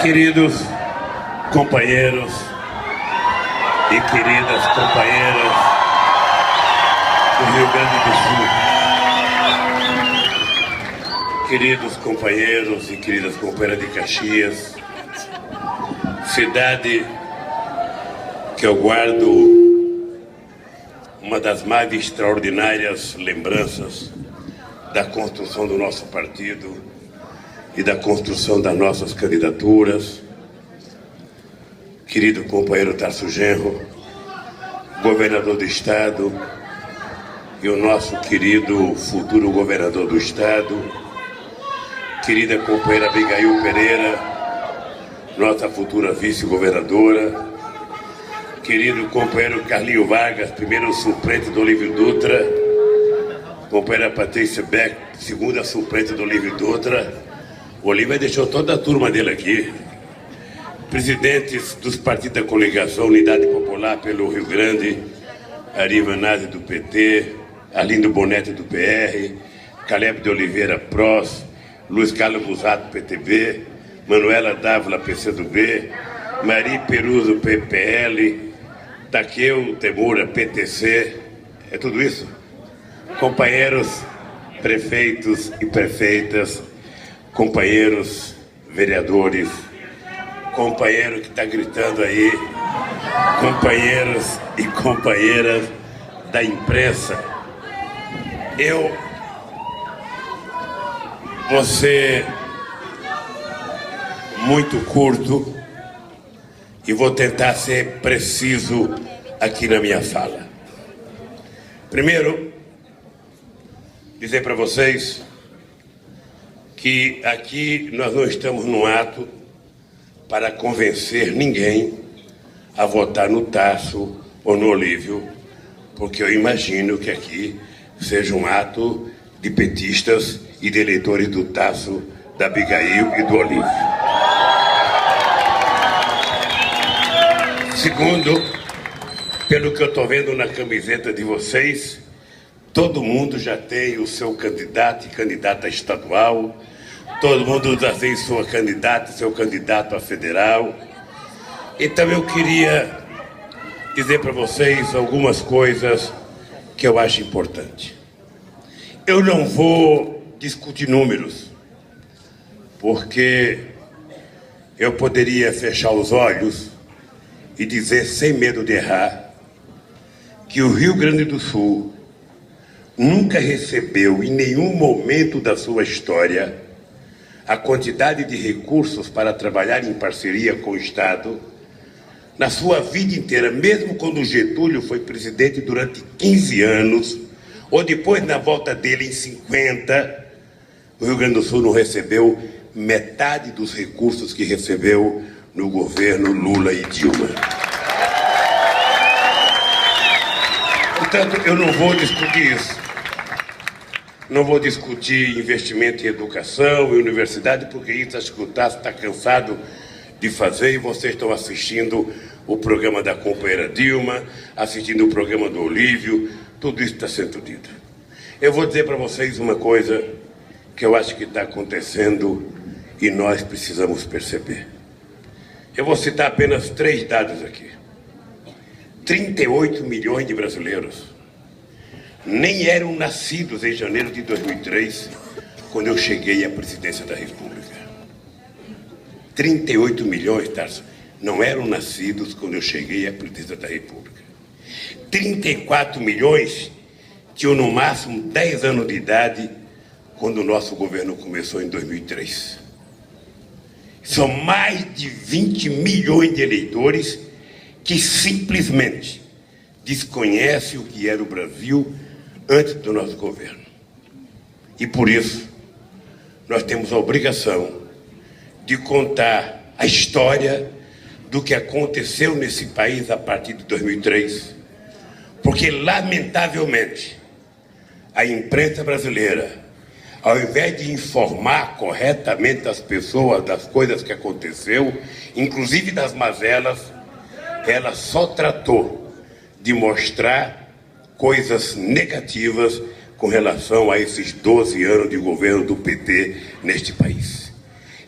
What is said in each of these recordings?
Queridos companheiros e queridas companheiras do Rio Grande do Sul, queridos companheiros e queridas companheiras de Caxias, cidade que eu guardo uma das mais extraordinárias lembranças da construção do nosso partido e da construção das nossas candidaturas. Querido companheiro Tarso Genro, governador do Estado, e o nosso querido futuro governador do Estado, querida companheira Abigail Pereira, nossa futura vice-governadora, querido companheiro Carlinho Vargas, primeiro suplente do Olívio Dutra, companheira Patrícia Beck, segunda suplente do Olívio Dutra. O Olívio deixou toda a turma dele aqui. Presidentes dos partidos da coligação Unidade Popular pelo Rio Grande, Ari Vanazzi do PT, Arlindo Bonetti do PR, Caleb de Oliveira PROS, Luiz Carlos Busato PTB, Manuela Dávila PCdoB, Mari Peruso PPL, Takeo Temura PTC. É tudo isso? Companheiros prefeitos e prefeitas, companheiros vereadores, companheiro que está gritando aí, companheiros e companheiras da imprensa, eu vou ser muito curto e vou tentar ser preciso aqui na minha fala. Primeiro, dizer para vocês que aqui nós não estamos num ato para convencer ninguém a votar no Tarso ou no Olívio, porque eu imagino que aqui seja um ato de petistas e de eleitores do Tarso, da Abigail e do Olívio. Segundo, pelo que eu estou vendo na camiseta de vocês, todo mundo já tem o seu candidato e candidata estadual, todo mundo já tem sua candidata e seu candidato a federal. Então eu queria dizer para vocês algumas coisas que eu acho importante. Eu não vou discutir números, porque eu poderia fechar os olhos e dizer sem medo de errar que o Rio Grande do Sul nunca recebeu em nenhum momento da sua história a quantidade de recursos para trabalhar em parceria com o Estado na sua vida inteira, mesmo quando o Getúlio foi presidente durante 15 anos, ou depois na volta dele em 50, o Rio Grande do Sul não recebeu metade dos recursos que recebeu no governo Lula e Dilma. Portanto, eu não vou discutir isso. Não vou discutir investimento em educação e universidade, porque isso acho que o Tarso está cansado de fazer, e vocês estão assistindo o programa da companheira Dilma, assistindo o programa do Olívio, tudo isso está sendo dito. Eu vou dizer para vocês uma coisa que eu acho que está acontecendo e nós precisamos perceber. Eu vou citar apenas 3 dados aqui. 38 milhões de brasileiros nem eram nascidos em janeiro de 2003, quando eu cheguei à presidência da República. 38 milhões, Tarso, não eram nascidos quando eu cheguei à presidência da República. 34 milhões tinham no máximo 10 anos de idade quando o nosso governo começou em 2003. São mais de 20 milhões de eleitores que simplesmente desconhecem o que era o Brasil antes do nosso governo. E por isso, nós temos a obrigação de contar a história do que aconteceu nesse país a partir de 2003, porque, lamentavelmente, a imprensa brasileira, ao invés de informar corretamente as pessoas das coisas que aconteceu, inclusive das mazelas, ela só tratou de mostrar coisas negativas com relação a esses 12 anos de governo do PT neste país.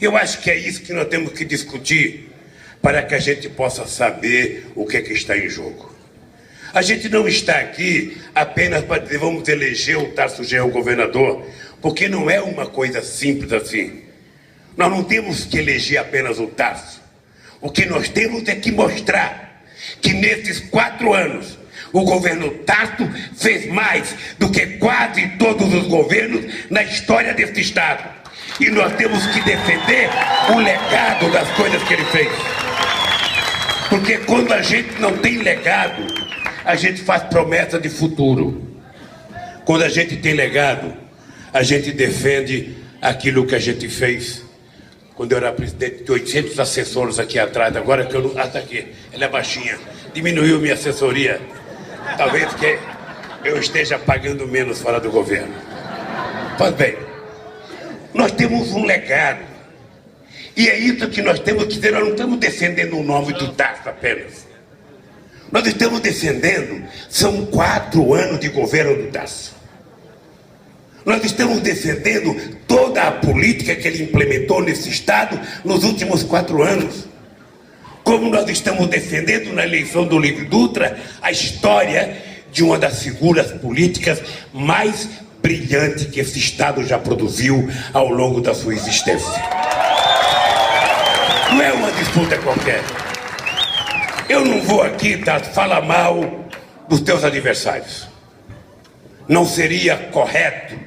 Eu acho que é isso que nós temos que discutir para que a gente possa saber o que é que está em jogo. A gente não está aqui apenas para dizer vamos eleger o Tarso Genro governador, porque não é uma coisa simples assim. Nós não temos que eleger apenas o Tarso. O que nós temos é que mostrar que nesses 4 anos o governo Tarso fez mais do que quase todos os governos na história deste estado. E nós temos que defender o legado das coisas que ele fez. Porque quando a gente não tem legado, a gente faz promessa de futuro. Quando a gente tem legado, a gente defende aquilo que a gente fez. Quando eu era presidente de 800 assessores aqui atrás, agora que eu não... Ah, tá aqui, ela é baixinha. Diminuiu minha assessoria. Talvez porque eu esteja pagando menos fora do governo. Pois bem, nós temos um legado. E é isso que nós temos que dizer, nós não estamos defendendo o nome do Tarso apenas. Nós estamos defendendo, são 4 anos de governo do Tarso. Nós estamos defendendo toda a política que ele implementou nesse estado nos últimos 4 anos. Como nós estamos defendendo na eleição do Olívio Dutra a história de uma das figuras políticas mais brilhantes que esse estado já produziu ao longo da sua existência. Não é uma disputa qualquer. Eu não vou aqui falar mal dos teus adversários. Não seria correto,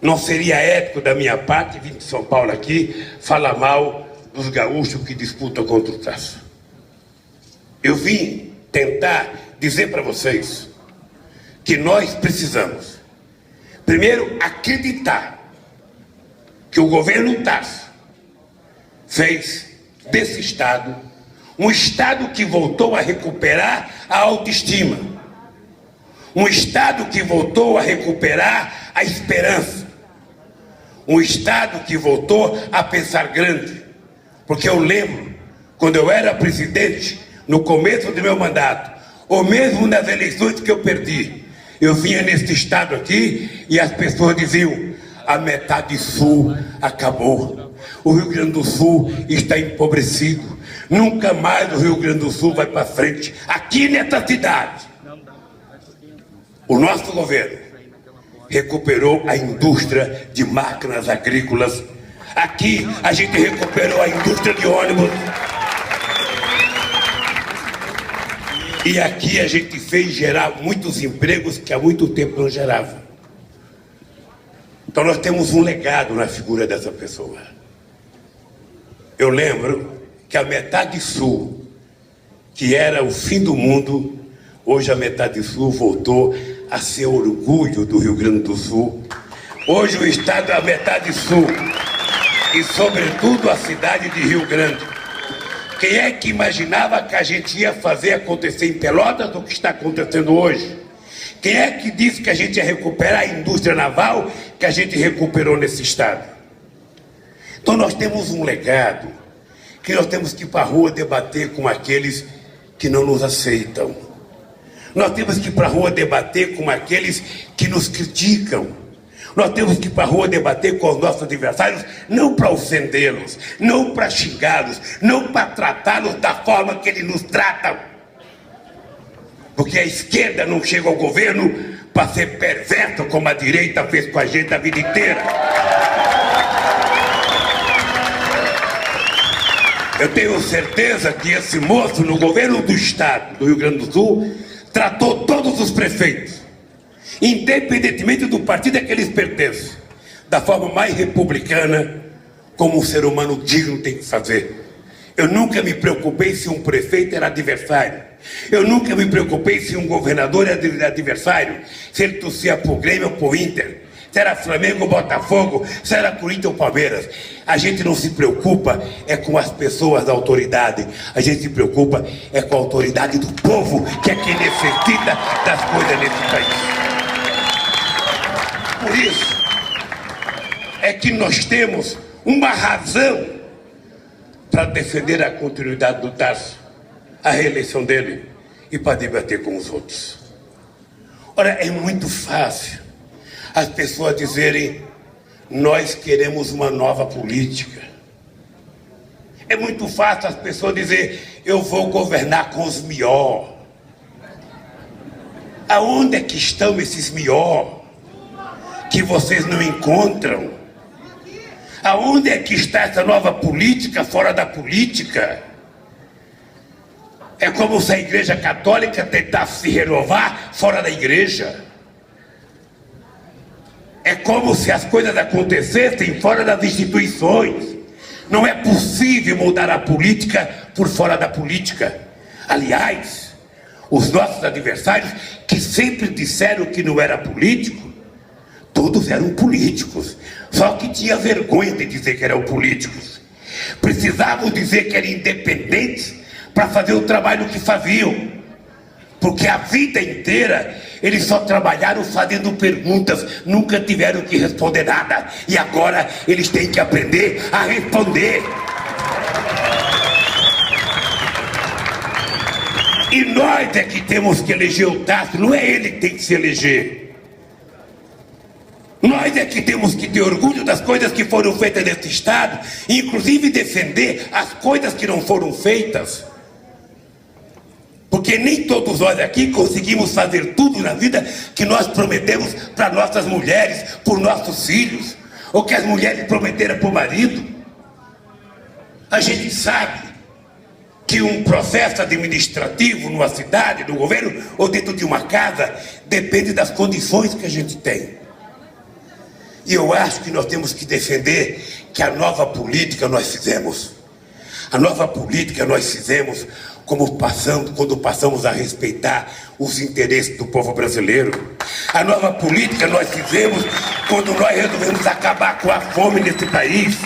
não seria ético da minha parte, vim de São Paulo aqui, falar mal dos gaúchos que disputam contra o Tarso. Eu vim tentar dizer para vocês que nós precisamos, primeiro, acreditar que o governo Tarso fez desse estado um estado que voltou a recuperar a autoestima, um estado que voltou a recuperar a esperança, um estado que voltou a pensar grande. Porque eu lembro, quando eu era presidente, no começo do meu mandato, ou mesmo nas eleições que eu perdi, eu vinha nesse estado aqui e as pessoas diziam, a metade sul acabou, o Rio Grande do Sul está empobrecido, nunca mais o Rio Grande do Sul vai para frente. Aqui nessa cidade, o nosso governo recuperou a indústria de máquinas agrícolas. Aqui a gente recuperou a indústria de ônibus. E aqui a gente fez gerar muitos empregos que há muito tempo não gerava. Então nós temos um legado na figura dessa pessoa. Eu lembro que a metade sul, que era o fim do mundo, hoje a metade sul voltou a ser orgulho do Rio Grande do Sul. Hoje o estado é a metade sul e sobretudo a cidade de Rio Grande. Quem é que imaginava que a gente ia fazer acontecer em Pelotas o que está acontecendo hoje? Quem é que disse que a gente ia recuperar a indústria naval que a gente recuperou nesse estado? Então nós temos um legado que nós temos que ir para a rua debater com aqueles que não nos aceitam. Nós temos que ir para a rua debater com aqueles que nos criticam. Nós temos que ir para a rua debater com os nossos adversários, não para ofendê-los, não para xingá-los, não para tratá-los da forma que eles nos tratam. Porque a esquerda não chega ao governo para ser perversa como a direita fez com a gente a vida inteira. Eu tenho certeza que esse moço no governo do estado do Rio Grande do Sul tratou todos os prefeitos, independentemente do partido a que eles pertencem, da forma mais republicana, como um ser humano digno tem que fazer. Eu nunca me preocupei se um prefeito era adversário. Eu nunca me preocupei se um governador era adversário, se ele torcia pro Grêmio ou pro Inter, se era Flamengo ou Botafogo, se era Corinthians ou Palmeiras. A gente não se preocupa é com as pessoas da autoridade, a gente se preocupa é com a autoridade do povo, que é quem necessita das coisas nesse país. Por isso é que nós temos uma razão para defender a continuidade do Tarso, a reeleição dele e para debater com os outros. Ora, é muito fácil as pessoas dizerem nós queremos uma nova política, É muito fácil as pessoas dizer, eu vou governar com os melhores. Aonde é que estão esses melhores que vocês não encontram? Aonde é que está essa nova política fora da política? É como se a Igreja Católica tentasse se renovar fora da igreja. É como se as coisas acontecessem fora das instituições. Não é possível mudar a política por fora da política. Aliás, os nossos adversários, que sempre disseram que não era político, todos eram políticos, só que tinha vergonha de dizer que eram políticos. Precisavam dizer que eram independentes para fazer o trabalho que faziam, porque a vida inteira eles só trabalharam fazendo perguntas, nunca tiveram que responder nada, e agora eles têm que aprender a responder. E nós é que temos que eleger o Tasso, não é ele que tem que se eleger. Nós é que temos que ter orgulho das coisas que foram feitas nesse Estado, e inclusive defender as coisas que não foram feitas. Porque nem todos nós aqui conseguimos fazer tudo na vida que nós prometemos para nossas mulheres, por nossos filhos, ou que as mulheres prometeram para o marido. A gente sabe que um processo administrativo numa cidade, no governo, ou dentro de uma casa, depende das condições que a gente tem. E eu acho que nós temos que defender que a nova política nós fizemos. A nova política nós fizemos quando passamos a respeitar os interesses do povo brasileiro. A nova política nós fizemos quando nós resolvemos acabar com a fome nesse país.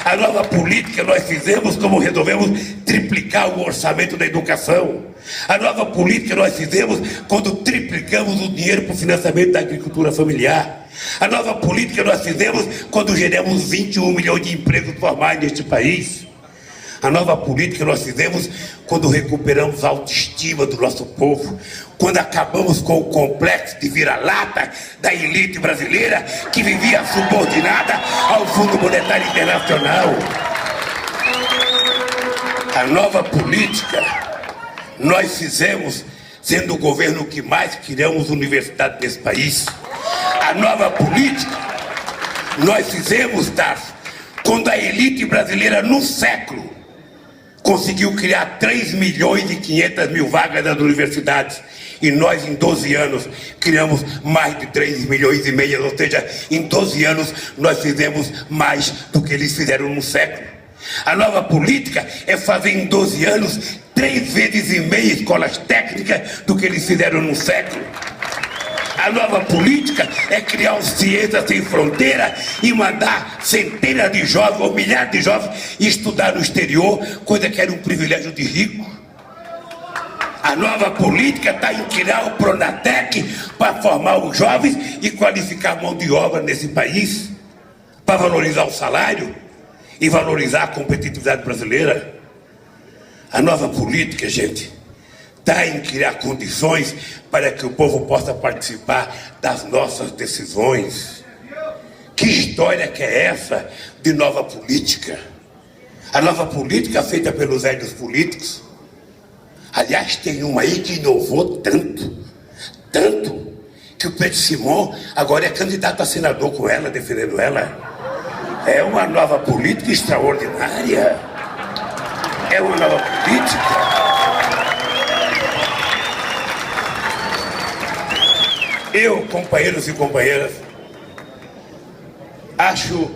A nova política nós fizemos como resolvemos triplicar o orçamento da educação. A nova política nós fizemos quando triplicamos o dinheiro para o financiamento da agricultura familiar. A nova política nós fizemos quando geramos 21 milhões de empregos formais neste país. A nova política nós fizemos quando recuperamos a autoestima do nosso povo, quando acabamos com o complexo de vira-lata da elite brasileira que vivia subordinada ao Fundo Monetário Internacional. A nova política nós fizemos sendo o governo que mais criamos universidades nesse país. A nova política nós fizemos, Tasso, quando a elite brasileira, num século, conseguiu criar 3 milhões e 500 mil vagas nas universidades. E nós, em 12 anos, criamos mais de 3 milhões e meio, ou seja, em 12 anos, nós fizemos mais do que eles fizeram num século. A nova política é fazer em 12 anos 3 vezes e meia escolas técnicas do que eles fizeram num século. A nova política é criar um Ciência Sem Fronteira e mandar centenas de jovens ou milhares de jovens estudar no exterior, coisa que era um privilégio de rico. A nova política está em criar o Pronatec para formar os jovens e qualificar a mão de obra nesse país, para valorizar o salário e valorizar a competitividade brasileira. A nova política, gente, está em criar condições para que o povo possa participar das nossas decisões. Que história que é essa de nova política? A nova política feita pelos velhos políticos. Aliás, tem uma aí que inovou tanto, que o Pedro Simão agora é candidato a senador com ela, defendendo ela. É uma nova política extraordinária. É uma nova política. Eu, companheiros e companheiras, acho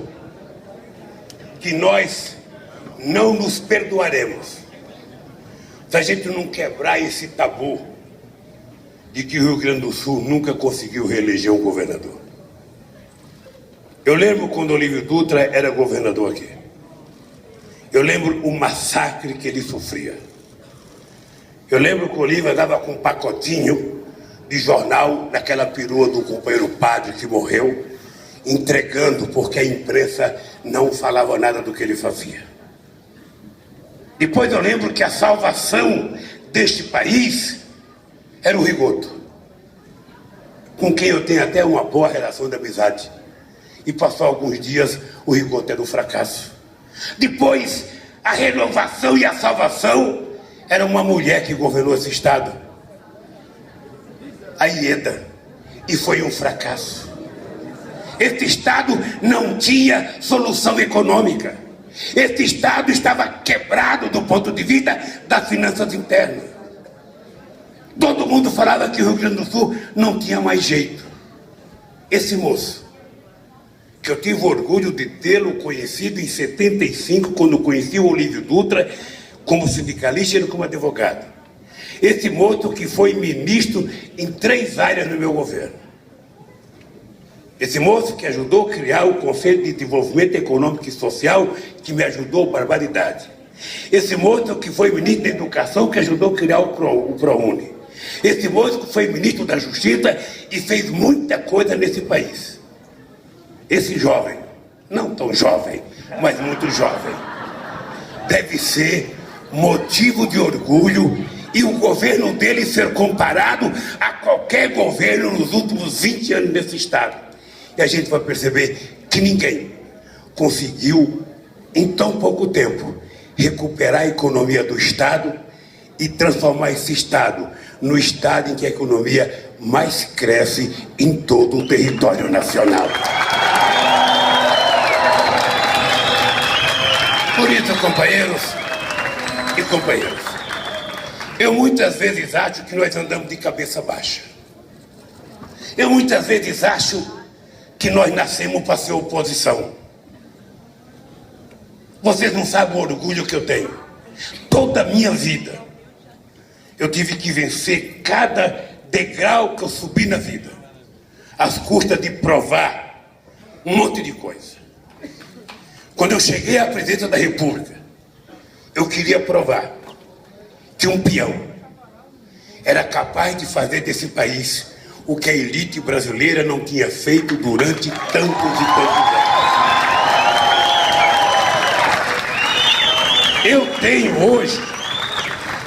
que nós não nos perdoaremos se a gente não quebrar esse tabu de que o Rio Grande do Sul nunca conseguiu reeleger um governador. Eu lembro quando Olívio Dutra era governador aqui. Eu lembro o massacre que ele sofria. Eu lembro que o Olívio andava com um pacotinho de jornal naquela perua do companheiro padre que morreu, entregando porque a imprensa não falava nada do que ele fazia. Depois eu lembro que a salvação deste país era o Rigoto, com quem eu tenho até uma boa relação de amizade. E passou alguns dias, o Rigoto era um fracasso. Depois, a renovação e a salvação era uma mulher que governou esse estado, a Ieda, e foi um fracasso. Esse estado não tinha solução econômica. Esse estado estava quebrado do ponto de vista das finanças internas. Todo mundo falava que o Rio Grande do Sul não tinha mais jeito. Esse moço, que eu tive orgulho de tê-lo conhecido em 75, quando conheci o Olívio Dutra, como sindicalista e como advogado. Esse moço que foi ministro em 3 áreas no meu governo. Esse moço que ajudou a criar o Conselho de Desenvolvimento Econômico e Social, que me ajudou barbaridade. Esse moço que foi ministro da Educação, que ajudou a criar o ProUni. Esse moço que foi ministro da Justiça e fez muita coisa nesse país. Esse jovem, não tão jovem, mas muito jovem, deve ser motivo de orgulho e o governo dele ser comparado a qualquer governo nos últimos 20 anos desse estado. E a gente vai perceber que ninguém conseguiu, em tão pouco tempo, recuperar a economia do estado e transformar esse estado no estado em que a economia mais cresce em todo o território nacional. Por isso, companheiros e companheiras, eu muitas vezes acho que nós andamos de cabeça baixa. Eu muitas vezes acho que nós nascemos para ser oposição. Vocês não sabem o orgulho que eu tenho. Toda a minha vida, eu tive que vencer cada degrau que eu subi na vida, às custas de provar um monte de coisa. Quando eu cheguei à presidência da República, eu queria provar que um peão era capaz de fazer desse país o que a elite brasileira não tinha feito durante tantos e tantos anos.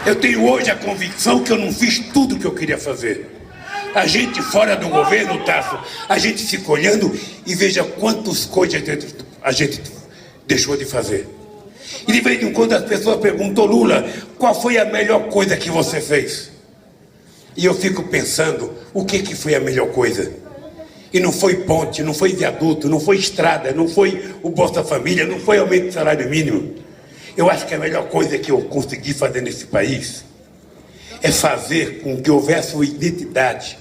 Eu tenho hoje a convicção que eu não fiz tudo o que eu queria fazer. A gente fora do governo, Tasso, a gente fica olhando e veja quantas coisas a gente deixou de fazer. E de vez em quando as pessoas perguntam: Lula, qual foi a melhor coisa que você fez? E eu fico pensando, o que foi a melhor coisa? E não foi ponte, não foi viaduto, não foi estrada, não foi o Bolsa Família, não foi aumento do salário mínimo. Eu acho que a melhor coisa que eu consegui fazer nesse país é fazer com que houvesse uma identidade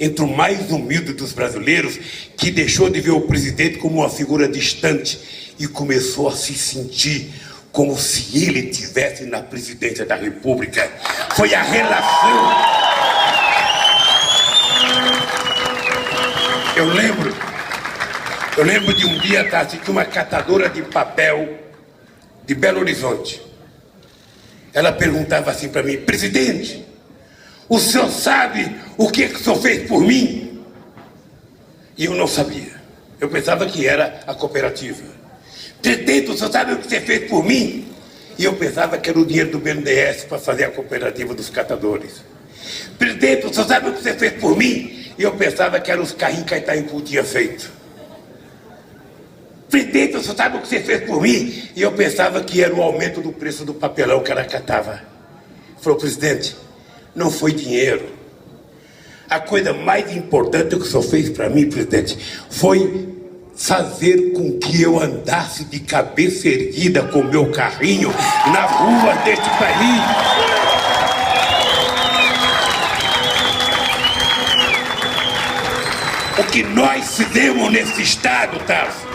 entre o mais humilde dos brasileiros, que deixou de ver o presidente como uma figura distante e começou a se sentir como se ele estivesse na presidência da República. Foi a relação. Eu lembro de um dia, Tassi, que uma catadora de papel de Belo Horizonte, ela perguntava assim para mim: presidente, o senhor sabe o que o senhor fez por mim? E eu não sabia. Eu pensava que era a cooperativa. Presidente, o senhor sabe o que você fez por mim? E eu pensava que era o dinheiro do BNDES para fazer a cooperativa dos catadores. Presidente, o senhor sabe o que você fez por mim? E eu pensava que eram os carrinhos que a Itaipu tinha feito. Presidente, o senhor sabe o que você fez por mim? E eu pensava que era o aumento do preço do papelão que ela catava. Ele falou: presidente, não foi dinheiro. A coisa mais importante que o senhor fez para mim, presidente, foi fazer com que eu andasse de cabeça erguida com meu carrinho na rua deste país. O que nós fizemos nesse estado, Tasso?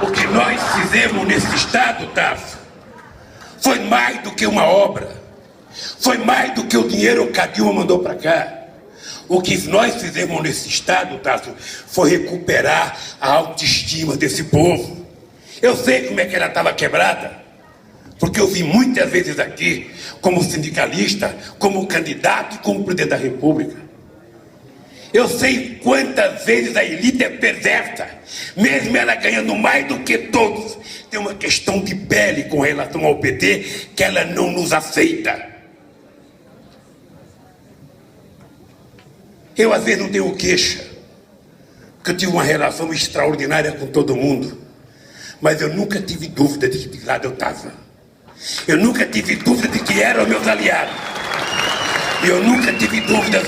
O que nós fizemos nesse estado, Tasso, foi mais do que uma obra. Foi mais do que o dinheiro que a Dilma mandou para cá. O que nós fizemos nesse estado, Tasso, foi recuperar a autoestima desse povo. Eu sei como é que ela estava quebrada, porque eu vim muitas vezes aqui como sindicalista, como candidato e como presidente da República. Eu sei quantas vezes a elite é perversa, mesmo ela ganhando mais do que todos. Tem uma questão de pele com relação ao PT que ela não nos aceita. Eu às vezes não tenho queixa, que eu tive uma relação extraordinária com todo mundo, mas eu nunca tive dúvida de que lado eu estava. Eu nunca tive dúvida de que eram meus aliados. E eu nunca tive dúvida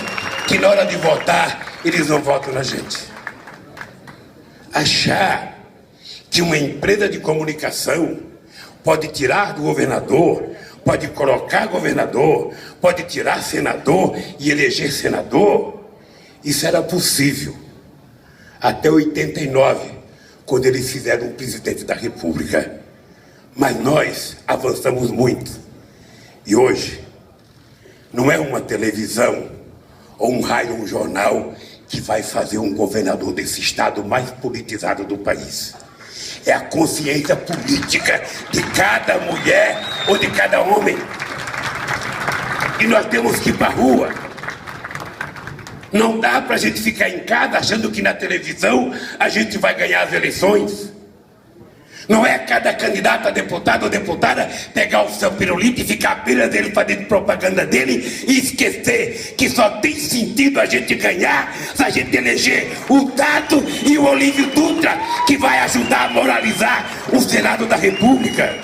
que na hora de votar, eles não votam na gente. Achar que uma empresa de comunicação pode tirar do governador, pode colocar governador, pode tirar senador e eleger senador, isso era possível até 89, quando eles fizeram um presidente da República. Mas nós avançamos muito. E hoje, não é uma televisão, ou um rádio, ou um jornal, que vai fazer um governador desse estado mais politizado do país. É a consciência política de cada mulher ou de cada homem. E nós temos que ir para a rua. Não dá para a gente ficar em casa achando que na televisão a gente vai ganhar as eleições. Não é cada candidato a deputado ou deputada pegar o seu pirulito e ficar apenas dele fazendo propaganda dele e esquecer que só tem sentido a gente ganhar se a gente eleger o Tato e o Olívio Dutra, que vai ajudar a moralizar o Senado da República.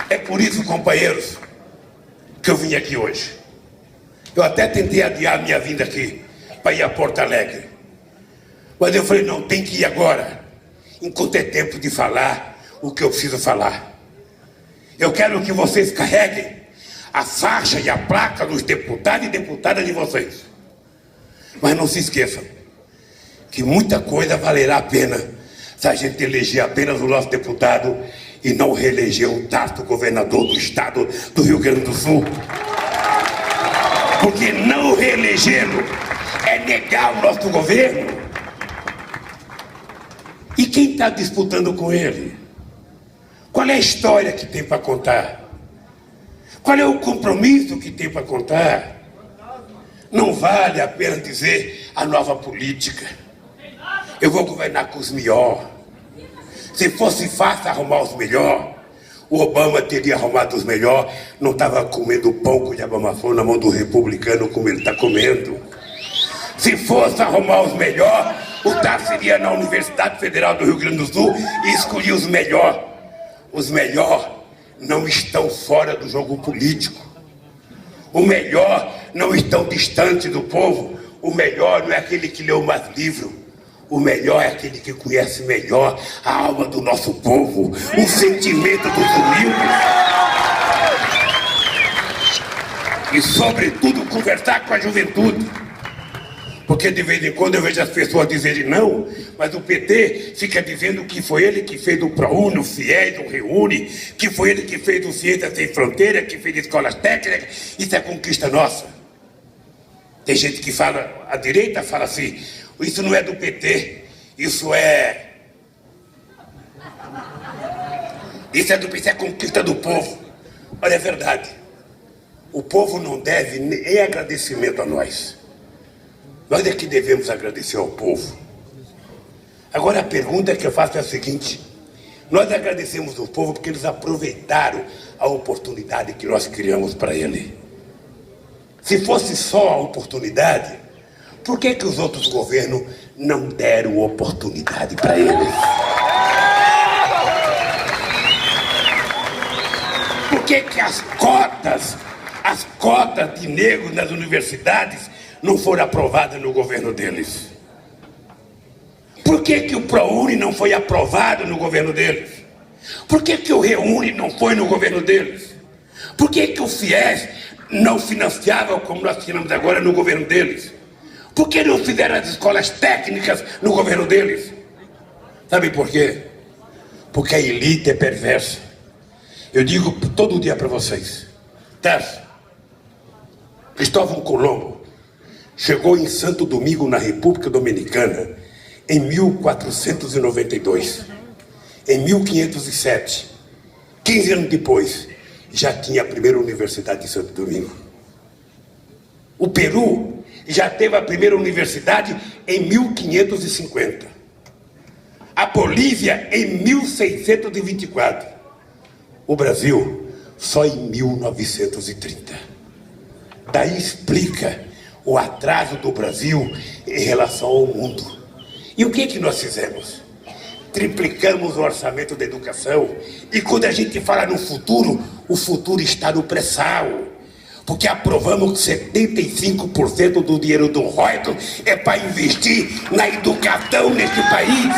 É por isso, companheiros, que eu vim aqui hoje. Eu até tentei adiar minha vinda aqui para ir a Porto Alegre, mas eu falei, não, tem que ir agora, enquanto é tempo de falar o que eu preciso falar. Eu quero que vocês carreguem a faixa e a placa dos deputados e deputadas de vocês. Mas não se esqueçam que muita coisa valerá a pena se a gente eleger apenas o nosso deputado e não reeleger o Tato, governador do estado do Rio Grande do Sul. Porque não reelegê-lo é negar o nosso governo. E quem está disputando com ele? Qual é a história que tem para contar? Qual é o compromisso que tem para contar? Não vale a pena dizer a nova política. Eu vou governar com os melhores. Se fosse fácil arrumar os melhores, o Obama teria arrumado os melhores, não estava comendo pão com diabamação na mão do republicano como ele está comendo. Se fosse arrumar os melhores, o Tato seria na Universidade Federal do Rio Grande do Sul e escolhia os melhores. Os melhores não estão fora do jogo político. O melhor não estão distante do povo. O melhor não é aquele que leu mais livros. O melhor é aquele que conhece melhor a alma do nosso povo, o sentimento dos humildes. E, sobretudo, conversar com a juventude. Porque de vez em quando eu vejo as pessoas dizerem não, mas o PT fica dizendo que foi ele que fez o ProUni, o FIES, o Reúne, que foi ele que fez o Ciência Sem Fronteira, que fez escolas técnicas. Isso é conquista nossa. Tem gente que fala, a direita fala assim, isso não é do PT, isso é do PT, é conquista do povo. Olha, é verdade. O povo não deve nem agradecimento a nós. Nós é que devemos agradecer ao povo. Agora a pergunta que eu faço é a seguinte: nós agradecemos ao povo porque eles aproveitaram a oportunidade que nós criamos para ele. Se fosse só a oportunidade, por que os outros governos não deram oportunidade para eles? Por que as cotas de negros nas universidades não foram aprovadas no governo deles? Por que o ProUni não foi aprovado no governo deles? Por que o Reúne não foi no governo deles? Por que o FIES não financiava como nós tiramos agora no governo deles? Por que não fizeram as escolas técnicas no governo deles? Sabe por quê? Porque a elite é perversa. Eu digo todo dia para vocês. Tarso, Cristóvão Colombo chegou em Santo Domingo, na República Dominicana, em 1492. Em 1507, 15 anos depois, já tinha a primeira universidade de Santo Domingo. O Peru já teve a primeira universidade em 1550. A Bolívia em 1624. O Brasil só em 1930. Daí explica o atraso do Brasil em relação ao mundo. E o que nós fizemos? Triplicamos o orçamento da educação. E quando a gente fala no futuro, o futuro está no pré-sal. Porque aprovamos que 75% do dinheiro do ROIC é para investir na educação neste país.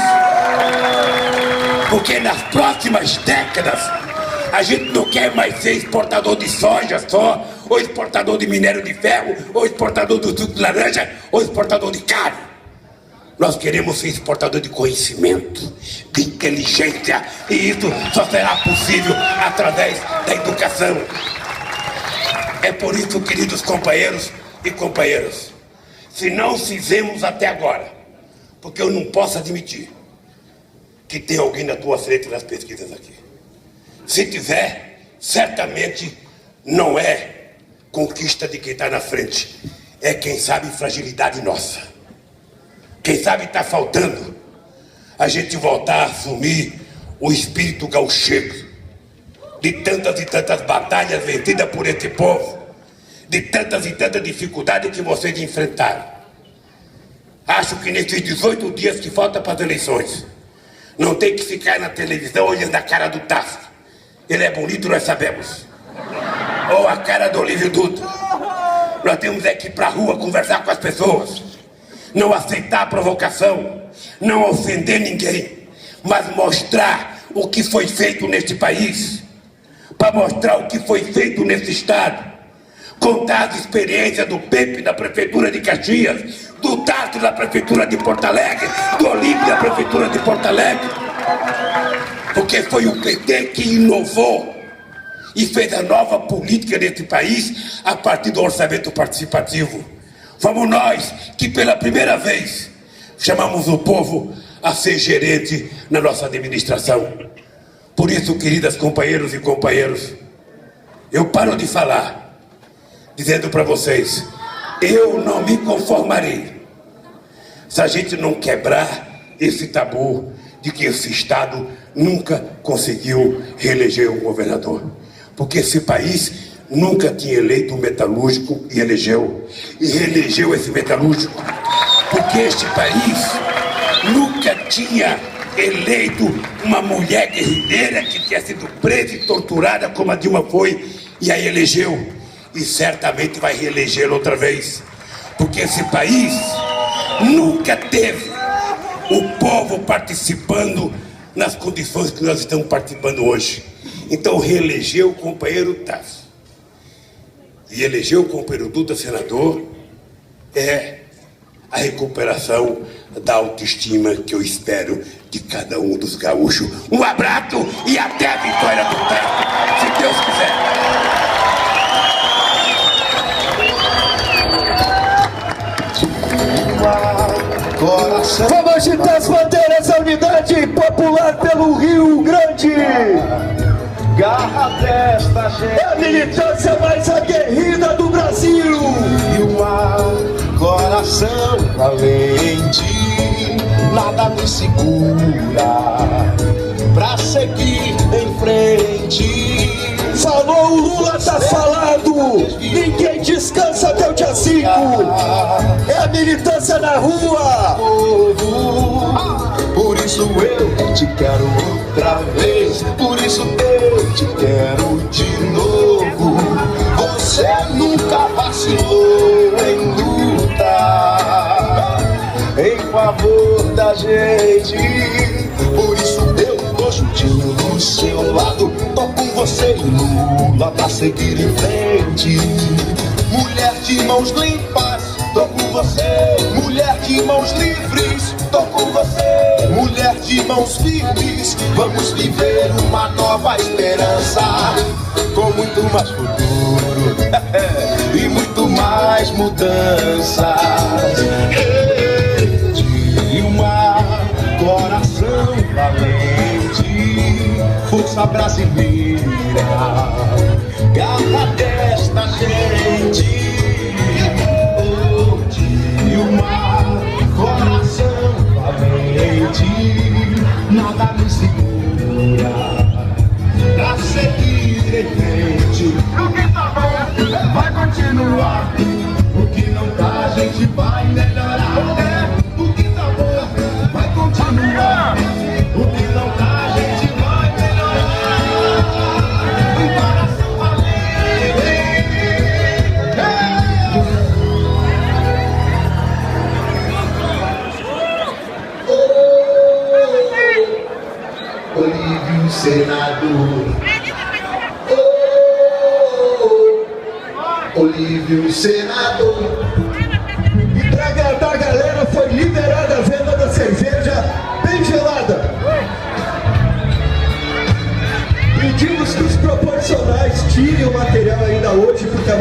Porque nas próximas décadas, a gente não quer mais ser exportador de soja só, ou exportador de minério de ferro, ou exportador do suco de laranja, ou exportador de carne. Nós queremos ser exportador de conhecimento, de inteligência, e isso só será possível através da educação. É por isso, queridos companheiros e companheiras, se não fizemos até agora, porque eu não posso admitir que tem alguém na tua frente nas pesquisas aqui. Se tiver, certamente não é conquista de quem está na frente, é quem sabe fragilidade nossa. Quem sabe está faltando a gente voltar a assumir o espírito gauchesco de tantas e tantas batalhas vencidas por esse povo, de tantas e tantas dificuldades que vocês enfrentaram. Acho que nesses 18 dias que faltam para as eleições, não tem que ficar na televisão olhando a cara do Tasso. Ele é bonito, nós sabemos. Ou a cara do Olívio Dutra. Nós temos que ir para a rua conversar com as pessoas. Não aceitar a provocação, não ofender ninguém, mas mostrar o que foi feito neste país, para mostrar o que foi feito nesse estado, contar as experiências do Pepe da Prefeitura de Caxias, do Tato da Prefeitura de Porto Alegre, do Olívio da Prefeitura de Porto Alegre, porque foi o PT que inovou e fez a nova política desse país a partir do orçamento participativo. Fomos nós que pela primeira vez chamamos o povo a ser gerente na nossa administração. Por isso, queridas companheiros e companheiros, eu paro de falar, dizendo para vocês, eu não me conformarei se a gente não quebrar esse tabu de que esse Estado nunca conseguiu reeleger um governador. Porque esse país nunca tinha eleito um metalúrgico e elegeu. E reelegeu esse metalúrgico. Porque este país nunca tinha eleito uma mulher guerrilheira que tinha sido presa e torturada como a Dilma foi. E aí elegeu. E certamente vai reelegê-lo outra vez. Porque esse país nunca teve o povo participando nas condições que nós estamos participando hoje. Então reelegeu o companheiro Tasso e elegeu o companheiro Dutra senador é a recuperação da autoestima que eu espero de cada um dos gaúchos. Um abraço e até a vitória do Tasso, se Deus quiser. Vamos agitar as bandeiras da unidade popular pelo Rio Grande. Garra desta gente, é a militância mais aguerrida do Brasil. E um coração valente, nada me segura pra seguir em frente. Falou o Lula, tá falado. Ninguém descansa até o dia 5. É a militância na rua. Por isso eu te quero outra vez. Por isso eu te quero de novo. Você nunca vacilou em lutar em favor da gente. Por isso eu tô juntinho do seu lado. Tô com você e Lula pra seguir em frente. Mulher de mãos limpas, tô com você. Mulher de mãos livres, tô com você. Mulher de mãos firmes, vamos viver uma nova esperança, com muito mais futuro e muito mais mudanças. De uma coração valente, força brasileira, garra desta gente. De uma coração valente, nada me segura pra seguir em frente. O que tá bom vai continuar, o que não tá Olívio, senador. E pra agradar a galera foi liberada a venda da cerveja bem gelada. Pedimos que os proporcionais tirem o material ainda hoje